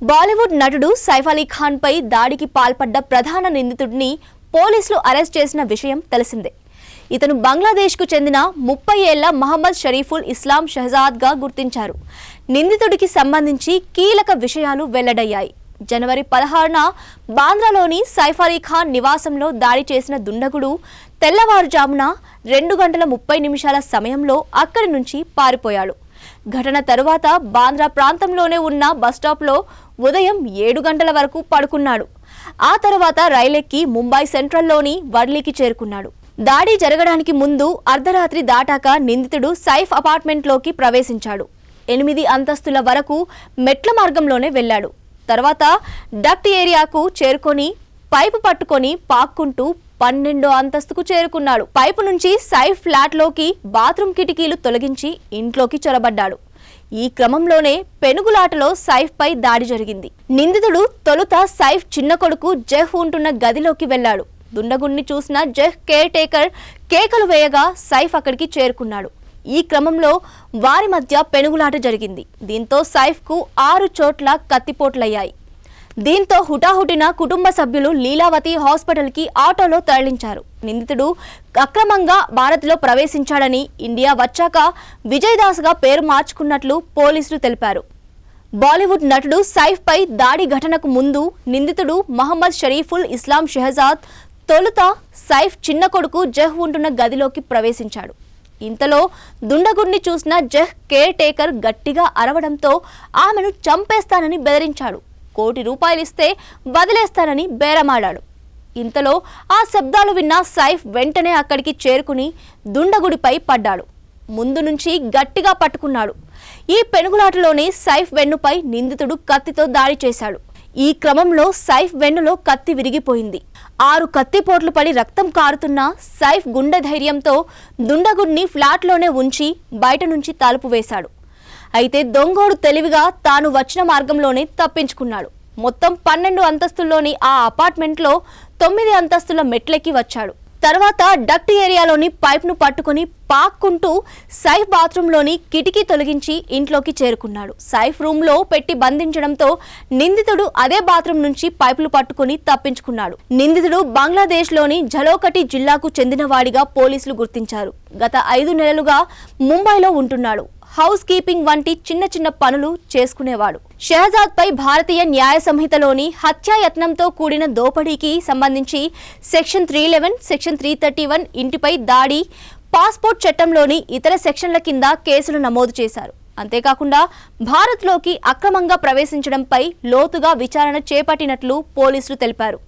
బాలీవుడ్ నటుడు సైఫ్ అలీ ఖాన్ పై దాడికి పాల్పడ్డ ప్రధాన నిందితుడిని పోలీసులు అరెస్ట్ చేసిన విషయం తెలిసిందే. ఇతను బంగ్లాదేశ్కు చెందిన 30 ఏళ్ల మహమ్మద్ షరీఫుల్ ఇస్లాం షహజాద్గా గుర్తించారు. నిందితుడికి సంబంధించి కీలక విషయాలు వెల్లడయ్యాయి. జనవరి 16న బాంద్రాలోని సైఫ్ అలీ ఖాన్ నివాసంలో దాడి చేసిన దుండగుడు తెల్లవారుజామున 2:30 సమయంలో అక్కడి నుంచి పారిపోయాడు. ఘటన తరువాత బాంద్రా ప్రాంతంలోనే ఉన్న బస్టాప్లో ఉదయం 7 గంటల వరకు పడుకున్నాడు. ఆ తర్వాత రైలెక్కి ముంబై సెంట్రల్లోని వర్లీకి చేరుకున్నాడు. దాడి జరగడానికి ముందు అర్ధరాత్రి దాటాక నిందితుడు సైఫ్ అపార్ట్మెంట్లోకి ప్రవేశించాడు. 8 అంతస్తుల వరకు మెట్ల మార్గంలోనే వెళ్లాడు. తర్వాత డక్ట్ ఏరియాకు చేరుకొని పైపు పట్టుకొని పాక్కుంటూ 12వ అంతస్తుకు చేరుకున్నాడు. పైపు నుంచి సైఫ్ ఫ్లాట్లోకి బాత్రూమ్ కిటికీలు తొలగించి ఇంట్లోకి చొరబడ్డాడు. ఈ క్రమంలోనే పెనుగులాటలో సైఫ్ పై దాడి జరిగింది. నిందితుడు తొలుత సైఫ్ చిన్న కొడుకు జహ్ ఉంటున్న గదిలోకి వెళ్లాడు. దుండగుణ్ణి చూసిన జహ్ కేర్ టేకర్ కేకలు వేయగా సైఫ్ అక్కడికి చేరుకున్నాడు. ఈ క్రమంలో వారి మధ్య పెనుగులాట జరిగింది. దీంతో సైఫ్కు 6 చోట్ల కత్తిపోట్లయ్యాయి. దీంతో హుటాహుటిన కుటుంబ సభ్యులు లీలావతి హాస్పిటల్కి ఆటోలో తరలించారు. నిందితుడు అక్రమంగా భారత్లో ప్రవేశించాడని, ఇండియా వచ్చాక విజయ్ దాస్గా పేరు మార్చుకున్నట్లు పోలీసులు తెలిపారు. బాలీవుడ్ నటుడు సైఫ్ పై దాడి ఘటనకు ముందు నిందితుడు మహమ్మద్ షరీఫుల్ ఇస్లాం షహజాద్ తొలుత సైఫ్ చిన్న కొడుకు జహ్ ఉంటున్న గదిలోకి ప్రవేశించాడు. ఇంతలో దుండగుడిని చూసిన జహ్ కేర్ టేకర్ గట్టిగా అరవడంతో ఆమెను చంపేస్తానని బెదిరించాడు. ₹1 కోటి ఇస్తే వదిలేస్తానని బేరమాడాడు. ఇంతలో ఆ శబ్దాలు విన్న సైఫ్ వెంటనే అక్కడికి చేరుకుని దుండగుడిపై పడ్డాడు. ముందు నుంచి గట్టిగా పట్టుకున్నాడు. ఈ పెనుగులాటలోనే సైఫ్ వెన్నుపై నిందితుడు కత్తితో దాడి చేశాడు. ఈ క్రమంలో సైఫ్ వెన్నులో కత్తి విరిగిపోయింది. 6 కత్తిపోట్లు పడి రక్తం కారుతున్న సైఫ్ గుండె ధైర్యంతో దుండగుడిని ఫ్లాట్లోనే ఉంచి బయట నుంచి తలుపు వేశాడు. అయితే దొంగోడు తెలివిగా తాను వచ్చిన మార్గంలోనే తప్పించుకున్నాడు. మొత్తం 12 అంతస్తుల్లోని ఆ అపార్ట్మెంట్లో 9 అంతస్తుల మెట్లెక్కి వచ్చాడు. తర్వాత డక్ట్ ఏరియాలోని పైప్ను పట్టుకుని పాక్కుంటూ సైఫ్ బాత్రూంలోని కిటికీ తొలగించి ఇంట్లోకి చేరుకున్నాడు. సైఫ్ రూమ్లో పెట్టి బంధించడంతో నిందితుడు అదే బాత్రూం నుంచి పైపులు పట్టుకుని తప్పించుకున్నాడు. నిందితుడు బంగ్లాదేశ్లోని ఝలోకటి జిల్లాకు చెందినవాడిగా పోలీసులు గుర్తించారు. గత 5 నెలలుగా ముంబైలో ఉంటున్నాడు. హౌస్ కీపింగ్ వంటి చిన్న పనులు చేసుకునేవాడు. షహజాద్ పై భారతీయ న్యాయ సంహితలోని హత్యాయత్నంతో కూడిన దోపిడీకి సంబంధించి సెక్షన్ 311, సెక్షన్ 331, ఇంటిపై దాడి, పాస్పోర్ట్ చట్టంలోని ఇతర సెక్షన్ల కింద కేసులు నమోదు చేశారు. అంతేకాకుండా భారత్లోకి అక్రమంగా ప్రవేశించడంపై లోతుగా విచారణ చేపట్టినట్లు పోలీసులు తెలిపారు.